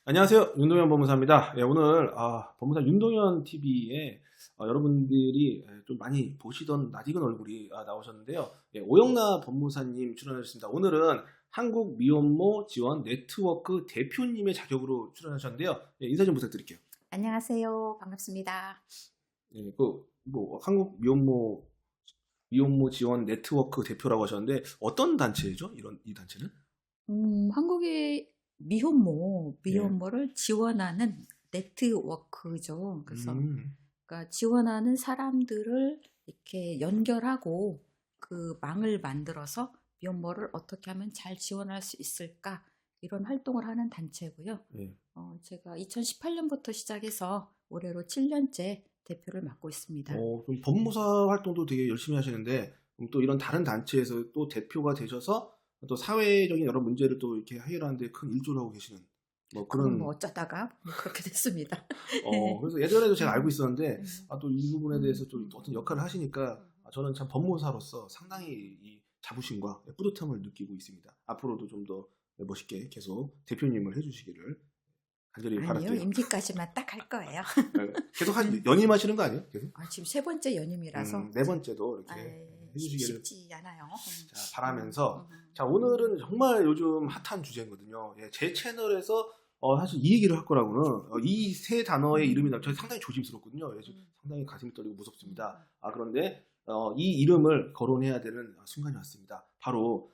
안녕하세요. 윤동현 법무사입니다. 오늘 법무사 윤동현 TV에 여러분들이 좀 많이 보시던 낯익은 얼굴이 나오셨는데요. 오영나 법무사님 출연하셨습니다. 오늘은 한국 미혼모 지원 네트워크 대표님의 자격으로 출연하셨는데요. 인사 좀 부탁드릴게요. 안녕하세요. 반갑습니다. 한국 미혼모 지원 네트워크 대표라고 하셨는데 어떤 단체죠? 이 단체는? 한국의 예. 미혼모를 지원하는 네트워크죠. 그래서 음. 그러니까 지원하는 사람들을 이렇게 연결하고 그 망을 만들어서 미혼모를 어떻게 하면 잘 지원할 수 있을까 이런 활동을 하는 단체고요. 예. 제가 2018년부터 시작해서 올해로 7년째 대표를 맡고 있습니다. 좀 법무사 활동도 되게 열심히 하시는데 또 이런 다른 단체에서 또 대표가 되셔서 또 사회적인 여러 문제를 또 이렇게 해결하는 데 큰 일조를 하고 계시는 그건 그런 어쩌다가 그렇게 됐습니다. 그래서 예전에도 제가 알고 음, 있었는데 음, 또 이 부분에 음, 대해서 좀 음, 어떤 역할을 하시니까 음. 저는 참 법무사로서 상당히 이 자부심과 뿌듯함을 느끼고 있습니다. 앞으로도 좀 더 멋있게 계속 대표님을 해주시기를 간절히 아니요, 바랄게요. 임기까지만 딱 할 거예요. 계속 음. 연임하시는 거 아니에요? 계속? 지금 세 번째 연임이라서 네 번째도 이렇게 해주시기를 쉽지 않아요. 자, 바라면서 자, 음, 오늘은 정말 요즘 핫한 주제거든요. 제 채널에서 사실 이 얘기를 할 거라고는 이 세 단어의 이름이 저 상당히 조심스럽거든요. 상당히 가슴이 떨리고 무섭습니다. 그런데 이 이름을 거론해야 되는 순간이 왔습니다. 바로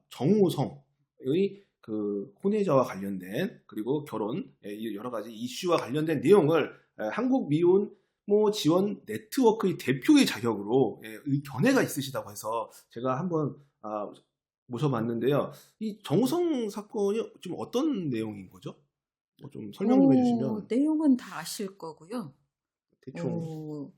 정우성의 그 혼외자와 관련된 그리고 결혼 여러 가지 이슈와 관련된 내용을 한국 미혼모 지원 네트워크의 대표의 자격으로 이 견해가 있으시다고 해서 제가 한번 모셔봤는데요. 이 정우성 사건이 지금 어떤 내용인 거죠? 좀 설명 좀 해주시면 내용은 다 아실 거고요. 대충. 어,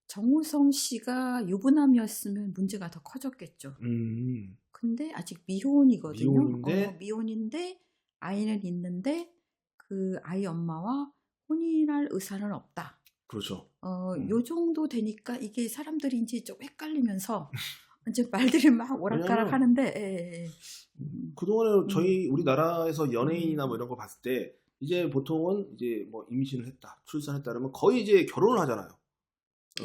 정우성 씨가 유부남이었으면 문제가 더 커졌겠죠. 음, 근데 아직 미혼이거든요. 미혼인데 미혼인데 아이는 있는데 그 아이 엄마와 혼인할 의사는 없다. 그렇죠. 요 정도 되니까 이게 사람들이 이제 좀 헷갈리면서 이제 말들이 막 오락가락 왜냐하면 하는데, 예, 예. 그동안에 음, 우리나라에서 연예인이나 뭐 음, 이런 거 봤을 때 이제 보통은 이제 뭐 임신을 했다, 출산했다 그러면 거의 이제 결혼을 하잖아요.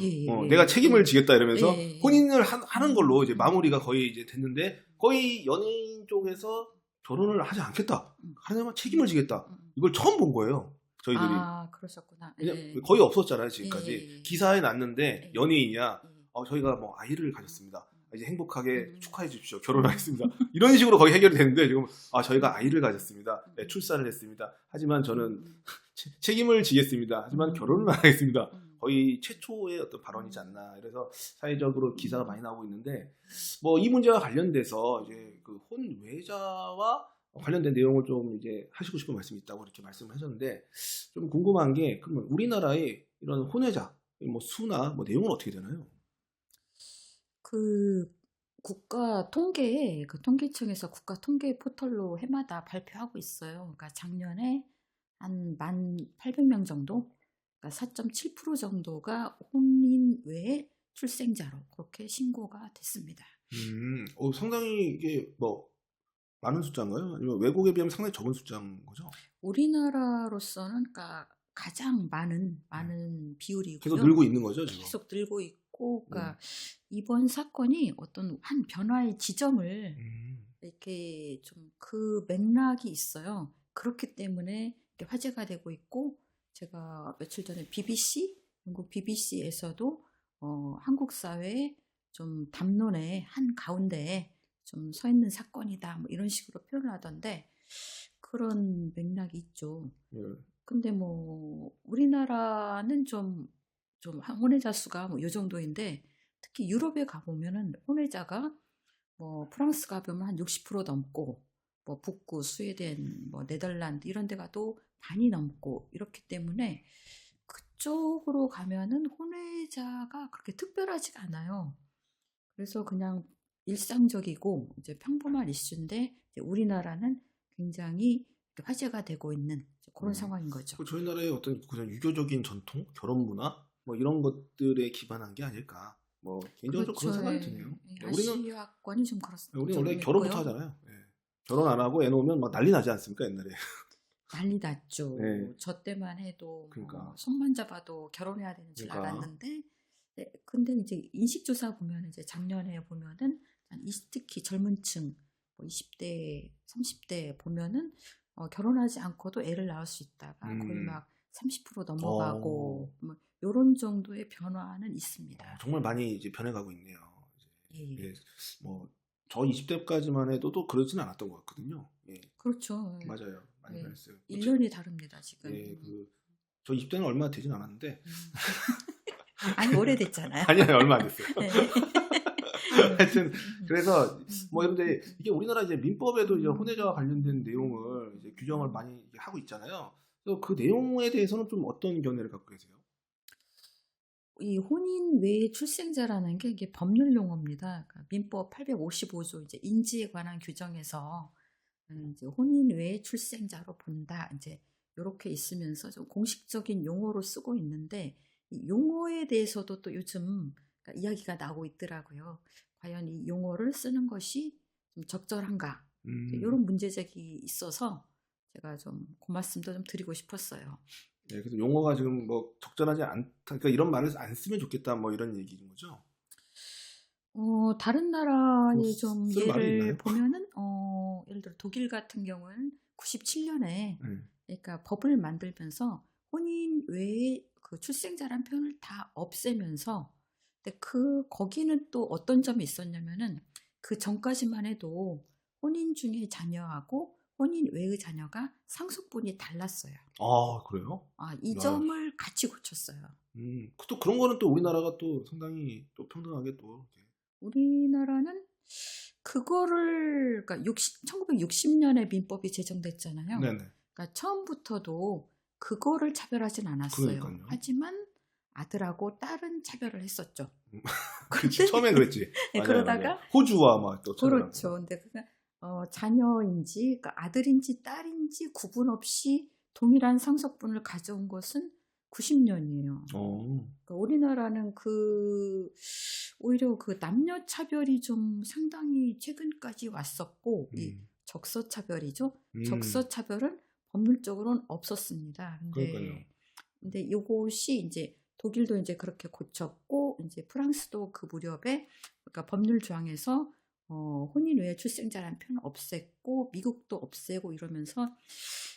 예, 내가 예, 책임을 예, 지겠다 예, 이러면서 예. 혼인을 하는 걸로 이제 음, 마무리가 거의 이제 됐는데 거의 연예인 쪽에서 결혼을 하지 않겠다. 음, 하려면 책임을 음, 지겠다. 음. 이걸 처음 본 거예요. 저희들이. 그러셨구나. 왜냐 예, 거의 없었잖아요, 예, 지금까지. 예, 기사에 예, 났는데 예, 연예인이야. 예. 저희가 뭐 아이를 가졌습니다. 이제 행복하게 음, 축하해 주십시오. 음, 결혼하겠습니다. 이런 식으로 거의 해결이 됐는데 지금 저희가 음, 아이를 가졌습니다. 출산을 했습니다. 하지만 저는 음, 책임을 지겠습니다. 하지만 결혼은 안 음, 하겠습니다. 음, 거의 최초의 어떤 발언이지 음, 않나. 그래서 사회적으로 기사가 음, 많이 나오고 있는데 뭐 이 문제와 관련돼서 이제 그 혼외자와 관련된 내용을 좀 이제 하시고 싶은 말씀이 있다고 이렇게 말씀을 하셨는데 좀 궁금한 게 그러면 우리나라의 이런 혼외자 뭐 수나 뭐 내용은 어떻게 되나요? 그 국가 통계에 그 통계청에서 국가 통계 포털로 해마다 발표하고 있어요. 그러니까 작년에 한 1,800명 정도, 그러니까 4.7% 정도가 혼인 외에 출생자로 그렇게 신고가 됐습니다. 상당히 이게 뭐 많은 숫자인가요? 아니면 외국에 비하면 상당히 적은 숫자인 거죠? 우리나라로서는 그러니까 가장 네. 많은 계속 비율이고요. 늘고 있는 거죠, 지금? 계속 늘고 있고, 네. 그러니까 이번 사건이 어떤 한 변화의 지점을 음. 이렇게 좀 그 맥락이 있어요. 그렇기 때문에 이렇게 화제가 되고 있고, 제가 며칠 전에 영국 BBC에서도 한국 사회의 좀 담론의 한 가운데에 좀 서 있는 사건이다, 뭐 이런 식으로 표현을 하던데, 그런 맥락이 있죠. 예. 근데 뭐 우리나라는 좀 혼외자 수가 뭐 요 정도인데, 특히 유럽에 가보면은 혼외자가 뭐 프랑스 가보면 한 60% 넘고, 뭐 북구 스웨덴 뭐 네덜란드 이런 데 가도 반이 넘고 이렇기 때문에 그쪽으로 가면은 혼외자가 그렇게 특별하지가 않아요. 그래서 그냥 일상적이고 이제 평범한 이슈인데, 이제 우리나라는 굉장히 화제가 되고 있는 그런 음. 상황인 거죠. 저희 나라의 어떤 그냥 유교적인 전통, 결혼 문화 뭐 이런 것들에 기반한 게 아닐까. 뭐 개인적으로 좀 그런 그렇죠. 생각이 예. 드네요. 예, 우리는 아시아권이 좀 우리는 좀 원래 결혼부터 있고요. 하잖아요. 결혼 안 하고 애 놓으면 막 난리 나지 않습니까, 옛날에? 난리 났죠. 네. 저 때만 해도 그러니까. 손만 잡아도 결혼해야 되는 줄 그러니까. 알았는데, 네, 근데 이제 인식조사 보면 이제 작년에 보면은 특히 젊은 층, 뭐 20대, 30대 보면은 결혼하지 않고도 애를 낳을 수 있다가 거의 막 30% 넘어가고 뭐 요런 정도의 변화는 있습니다. 정말 많이 이제 변해가고 있네요. 예. 예, 뭐 저 20대까지만 해도 또 그러진 않았던 것 같거든요. 예, 그렇죠. 맞아요. 많이 예. 변했어요. 1년이 다릅니다, 지금. 예, 저 20대는 얼마 되진 않았는데 아니, 오래됐잖아요. 아니요, 얼마 안 됐어요. 네. 하여튼 그래서 뭐 근데 이게 우리나라 이제 민법에도 이제 혼외자와 관련된 내용을 이제 규정을 많이 하고 있잖아요. 그래서 그 내용에 대해서는 좀 어떤 견해를 갖고 계세요? 이 혼인 외의 출생자라는 게 이게 법률 용어입니다. 그러니까 민법 855조 이제 인지에 관한 규정에서 이제 혼인 외의 출생자로 본다. 이제 이렇게 있으면서 좀 공식적인 용어로 쓰고 있는데 이 용어에 대해서도 또 요즘 그러니까 이야기가 나오고 있더라고요. 과연 이 용어를 쓰는 것이 좀 적절한가? 이런 문제제기 있어서 제가 좀 그 말씀도 좀 드리고 싶었어요. 네, 그래서 용어가 지금 뭐 적절하지 않다, 그러니까 이런 말을 안 쓰면 좋겠다, 뭐 이런 얘기인 거죠. 다른 나라의 좀 좀 쓸 말이 예를 있나요? 보면은 예를 들어 독일 같은 경우는 97년에 네. 그러니까 법을 만들면서 혼인 외에 그 출생자란 표현을 다 없애면서 근데 거기는 또 어떤 점이 있었냐면은 그 전까지만 해도 혼인 중의 자녀하고 혼인 외의 자녀가 상속분이 달랐어요. 아, 그래요? 이 야. 점을 같이 고쳤어요. 또 그런 거는 또 우리나라가 또 상당히 또 평등하게 또 이렇게. 우리나라는 그거를 그러니까 1960년에 민법이 제정됐잖아요. 네네. 그러니까 처음부터도 그거를 차별하진 않았어요. 그러니까요. 하지만 아들하고 딸은 차별을 했었죠. 그렇지, 처음엔 그랬지. 네, 맞아요, 그러다가 맞아요. 호주와 막 또 그렇죠. 근데 자녀인지 그러니까 아들인지 딸인지 구분 없이 동일한 상속분을 가져온 것은 90년이에요. 그러니까 우리나라는 오히려 그 남녀 차별이 좀 상당히 최근까지 왔었고 이 적서 차별이죠. 적서 차별은 법률적으로는 없었습니다. 그러니까요. 근데 요것이 이제 독일도 이제 그렇게 고쳤고 이제 프랑스도 그 무렵에 그러니까 법률 조항에서 혼인 외의 출생자라는 표현을 없앴고 미국도 없애고 이러면서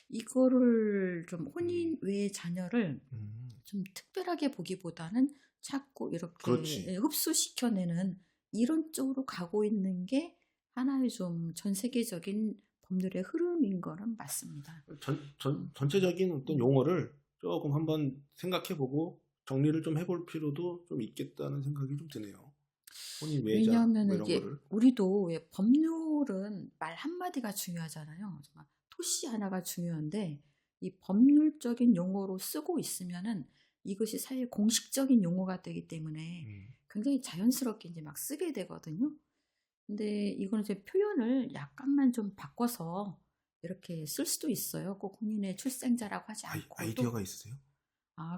이거를 좀 혼인 외의 자녀를 좀 특별하게 보기보다는 자꾸 이렇게 그렇지. 흡수시켜내는 이런 쪽으로 가고 있는 게 하나의 좀 전 세계적인 법률의 흐름인 거는 맞습니다. 전체적인 어떤 용어를 조금 한번 생각해보고 정리를 좀 해볼 필요도 좀 있겠다는 생각이 좀 드네요. 혼인 외자 왜냐하면 뭐 이런 이게 거를. 우리도 왜 법률은 말 한마디가 중요하잖아요. 정말 토시 하나가 중요한데 이 법률적인 용어로 쓰고 있으면은 이것이 사회 공식적인 용어가 되기 때문에 굉장히 자연스럽게 이제 막 쓰게 되거든요. 근데 이거는 이제 표현을 약간만 좀 바꿔서 이렇게 쓸 수도 있어요. 꼭 혼인의 출생자라고 하지 않고. 아이디어가 있으세요?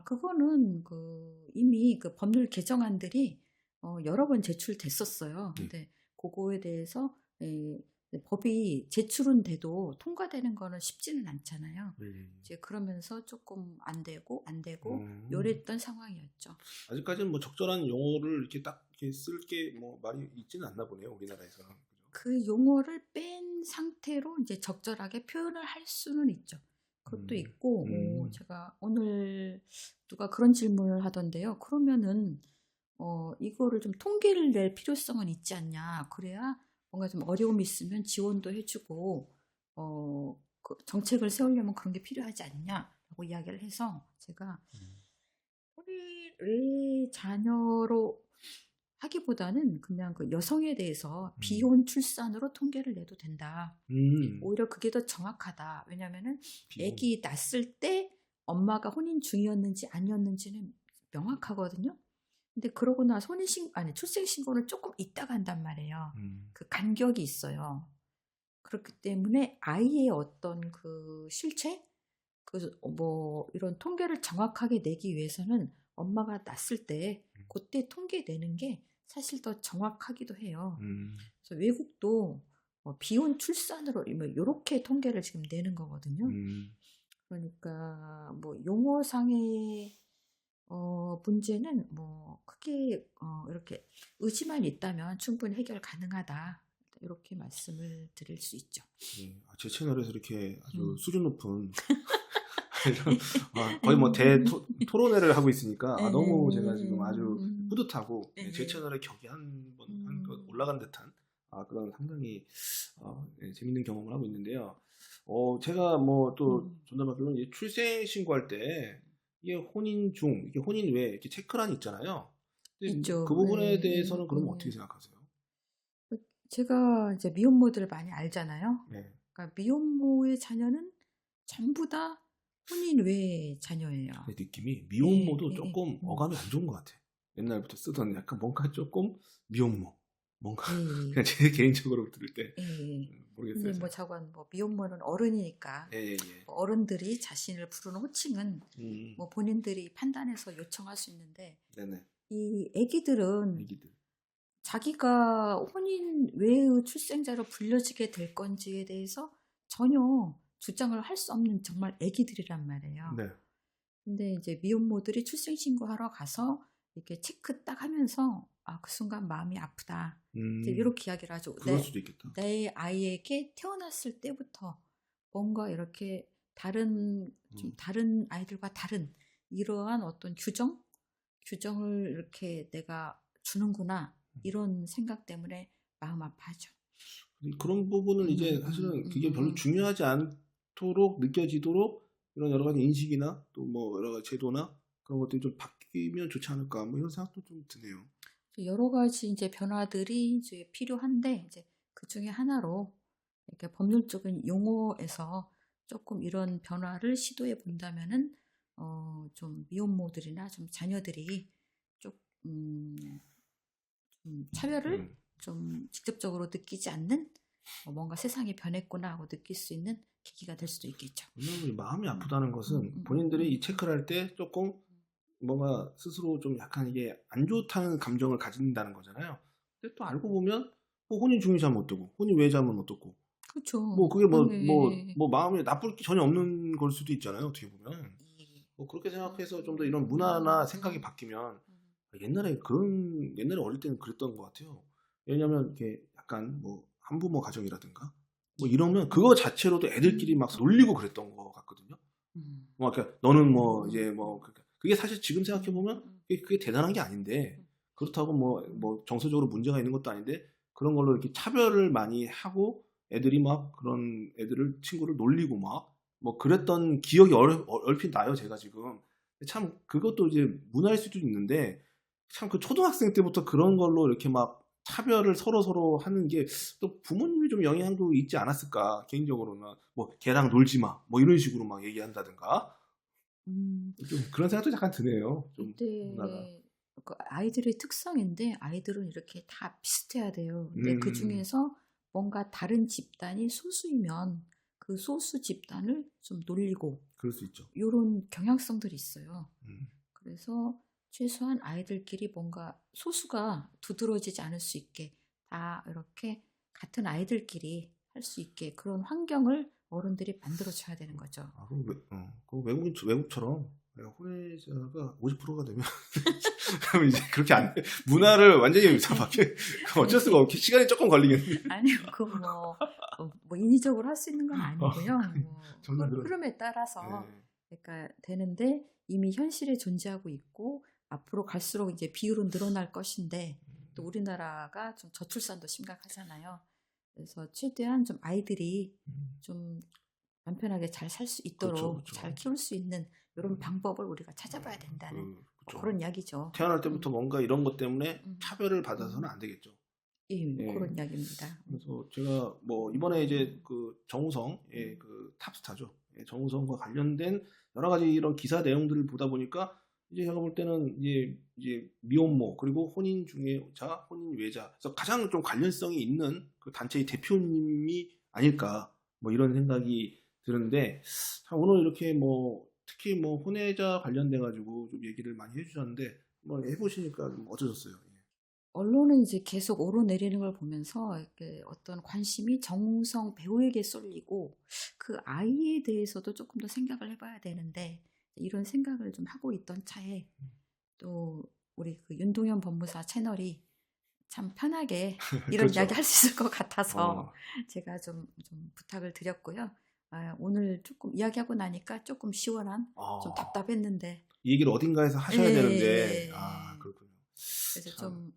그거는 이미 그 법률 개정안들이 여러 번 제출됐었어요. 근데 그거에 대해서 법이 제출은 돼도 통과되는 거는 쉽지는 않잖아요. 이제 그러면서 조금 안 되고 요랬던 상황이었죠. 아직까지는 뭐 적절한 용어를 이렇게 딱 쓸 게 뭐 말이 있지는 않나 보네요, 우리나라에서는. 그 용어를 뺀 상태로 이제 적절하게 표현을 할 수는 있죠. 그것도 있고 제가 오늘 누가 그런 질문을 하던데요. 그러면은 이거를 좀 통계를 낼 필요성은 있지 않냐. 그래야 뭔가 좀 어려움이 있으면 지원도 해주고 그 정책을 세우려면 그런 게 필요하지 않냐라고 이야기를 해서 제가 우리 자녀로 하기보다는 그냥 그 여성에 대해서 비혼 출산으로 통계를 내도 된다. 오히려 그게 더 정확하다. 왜냐하면은 아기 낳았을 때 엄마가 혼인 중이었는지 아니었는지는 명확하거든요. 근데 그러고 나서 출생 신고는 조금 있다가 한단 말이에요. 그 간격이 있어요. 그렇기 때문에 아이의 어떤 그 실체, 뭐 이런 통계를 정확하게 내기 위해서는 엄마가 낳았을 때 그때 통계 내는 게 사실 더 정확하기도 해요. 그래서 외국도 비혼 출산으로 이렇게 통계를 지금 내는 거거든요. 그러니까 뭐 용어상의 문제는 뭐 크게 이렇게 의지만 있다면 충분히 해결 가능하다. 이렇게 말씀을 드릴 수 있죠. 예. 제 채널에서 이렇게 아주 음. 수준 높은 이런 거의 뭐 토론회를 하고 있으니까 너무 제가 지금 아주 뿌듯하고 제 네. 채널에 격이 한번 음. 올라간 듯한 그런 상당히 재밌는 경험을 하고 있는데요. 제가 뭐 또 음. 전달받기로는 이제 출생 신고할 때 이게 혼인 중, 이게 혼인 외 이렇게 체크란이 있잖아요. 근데 그 있죠. 부분에 예, 대해서는 예, 그럼 어떻게 예. 생각하세요? 제가 이제 미혼모들을 많이 알잖아요. 네. 그러니까 미혼모의 자녀는 전부 다 혼인 외의 자녀예요. 내 느낌이 예, 미혼모도 예, 예. 조금 어감이 안 좋은 것 같아. 옛날부터 쓰던 약간 뭔가 조금 미혼모. 뭔가 예, 그냥 제 개인적으로 들을 때 예, 예. 모르겠어요. 근데 뭐 제가. 자관 뭐 미혼모는 어른이니까 예, 예, 예. 뭐 어른들이 자신을 부르는 호칭은 뭐 본인들이 판단해서 요청할 수 있는데 네네. 이 아기들은 애기들. 자기가 혼인 외의 출생자로 불려지게 될 건지에 대해서 전혀 주장을 할 수 없는 정말 아기들이란 말이에요. 네. 근데 이제 미혼모들이 출생 신고하러 가서 이렇게 체크 딱 하면서 그 순간 마음이 아프다. 이제 이렇게 이야기를 하죠. 그럴 수도 있겠다. 내 아이에게 태어났을 때부터 뭔가 이렇게 좀 다른 아이들과 다른 이러한 어떤 규정을 이렇게 내가 주는구나. 이런 생각 때문에 마음 아파하죠. 그런 부분은 이제 사실은 그게 별로 중요하지 않도록 느껴지도록 이런 여러 가지 인식이나 또 뭐 여러 가지 제도나 그런 것들이 좀 바뀌면 좋지 않을까 뭐 이런 생각도 좀 드네요. 여러 가지 이제 변화들이 이제 필요한데 이제 그 중에 하나로 이렇게 법률적인 용어에서 조금 이런 변화를 시도해 본다면은 좀 미혼모들이나 좀 자녀들이 좀 차별을 좀 직접적으로 느끼지 않는 뭔가 세상이 변했구나 하고 느낄 수 있는 계기가 될 수도 있겠죠. 왜냐면 마음이 아프다는 것은 본인들이 이 체크를 할 때 조금 뭔가 스스로 좀 약간 이게 안 좋다는 감정을 가진다는 거잖아요. 근데 또 알고 보면 뭐 혼인 중이자면 어떠고 혼인 외자면 어떻고 뭐 그렇죠. 그게 예. 뭐 마음에 나쁠 게 전혀 없는 걸 수도 있잖아요. 어떻게 보면. 예. 뭐 그렇게 생각해서 좀 더 이런 문화나 생각이 바뀌면 옛날에 어릴 때는 그랬던 것 같아요. 왜냐면 이렇게 약간 뭐 한부모 가정이라든가 뭐 이러면 그거 자체로도 애들끼리 막 놀리고 그랬던 것 같거든요. 뭐 그러니까 너는 뭐 이제 뭐 그게 사실 지금 생각해 보면 그게 대단한 게 아닌데 그렇다고 뭐 정서적으로 문제가 있는 것도 아닌데 그런 걸로 이렇게 차별을 많이 하고 애들이 막 그런 친구를 놀리고 막 뭐 그랬던 기억이 얼핏 나요, 제가 지금. 참 그것도 이제 문화일 수도 있는데 참 그 초등학생 때부터 그런 걸로 이렇게 막 차별을 서로 하는 게 또 부모님이 좀 영향도 있지 않았을까 개인적으로는 뭐 걔랑 놀지 마 뭐 이런 식으로 막 얘기한다든가 음. 좀 그런 생각도 약간 드네요. 좀 문화가. 이때 그 아이들의 특성인데 아이들은 이렇게 다 비슷해야 돼요. 근데 그 음, 중에서 뭔가 다른 집단이 소수이면 그 소수 집단을 좀 놀리고 그럴 수 있죠. 요런 경향성들이 있어요. 음, 그래서 최소한 아이들끼리 뭔가 소수가 두드러지지 않을 수 있게 다 이렇게 같은 아이들끼리 할 수 있게 그런 환경을 어른들이 만들어 줘야 되는 거죠. 그럼 외국처럼 혼외자가 50%가 되면 그럼 이제 그렇게 안 돼. 문화를 완전히 바뀌어. 어쩔 수가 없게 시간이 조금 걸리겠네. 아니요, 뭐 인위적으로 할 수 있는 건 아니고요. 뭐 저는 그런. 흐름에 따라서 네. 그러니까 되는데 이미 현실에 존재하고 있고 앞으로 갈수록 이제 비율은 늘어날 것인데 또 우리나라가 좀 저출산도 심각하잖아요. 그래서 최대한 좀 아이들이 좀 간편하게 잘 살 수 그렇죠, 있도록 잘 그렇죠. 키울 수 있는 이런 방법을 우리가 찾아봐야 된다는 뭐 그렇죠. 그런 이야기죠. 태어날 때부터 뭔가 이런 것 때문에 음, 차별을 받아서는 음, 안 되겠죠. 예, 예. 그런 이야기입니다. 그래서 제가 뭐 이번에 이제 그 정우성의 그 탑스타죠. 예, 정우성과 관련된 여러 가지 이런 기사 내용들을 보다 보니까 이제 제가 볼 때는 이제 미혼모 그리고 혼인 중개자, 혼인 외자 그래서 가장 좀 관련성이 있는 그 단체의 대표님이 아닐까 뭐 이런 생각이 드는데 참 오늘 이렇게 뭐 특히 뭐 혼외자 관련돼 가지고 좀 얘기를 많이 해주셨는데 한번 해보시니까 좀 어떠셨어요? 언론은 이제 계속 오르내리는 걸 보면서 이렇게 어떤 관심이 정우성 배우에게 쏠리고 그 아이에 대해서도 조금 더 생각을 해봐야 되는데 이런 생각을 좀 하고 있던 차에 또 우리 그 윤동현 법무사 채널이 참 편하게 이런 그렇죠. 이야기 할 수 있을 것 같아서 어, 제가 좀 부탁을 드렸고요. 오늘 조금 이야기하고 나니까 조금 시원한, 좀 어, 답답했는데, 이 얘기를 어딘가에서 하셔야 되는데, 예, 그렇군요. 그래서 참.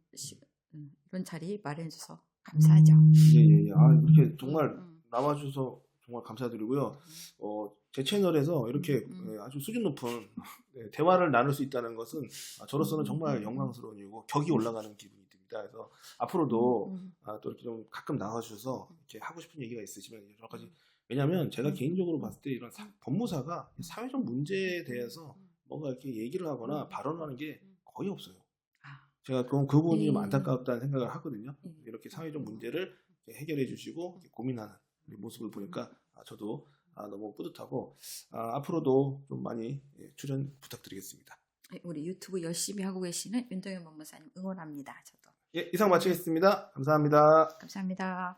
이런 자리 마련해줘서 감사하죠. 예, 예, 예. 이렇게 음, 정말 음, 나와주셔서 정말 감사드리고요. 음, 제 채널에서 이렇게 아주 수준 높은 대화를 나눌 수 있다는 것은 저로서는 정말 영광스러운 일이고 격이 올라가는 기분이 듭니다. 그래서 앞으로도 또 이렇게 좀 가끔 나와주셔서 이렇게 하고 싶은 얘기가 있으시면 여러 가지, 왜냐하면 제가 개인적으로 봤을 때 이런 법무사가 사회적 문제에 대해서 뭔가 이렇게 얘기를 하거나 발언하는 게 거의 없어요. 아, 제가 그 부분이 좀 네. 안타깝다는 생각을 하거든요. 네. 이렇게 사회적 문제를 해결해 주시고 고민하는 모습을 보니까 저도 너무 뿌듯하고 앞으로도 좀 많이 출연 부탁드리겠습니다. 우리 유튜브 열심히 하고 계시는 윤동현 법무사님 응원합니다. 저도. 예, 이상 마치겠습니다. 감사합니다. 감사합니다.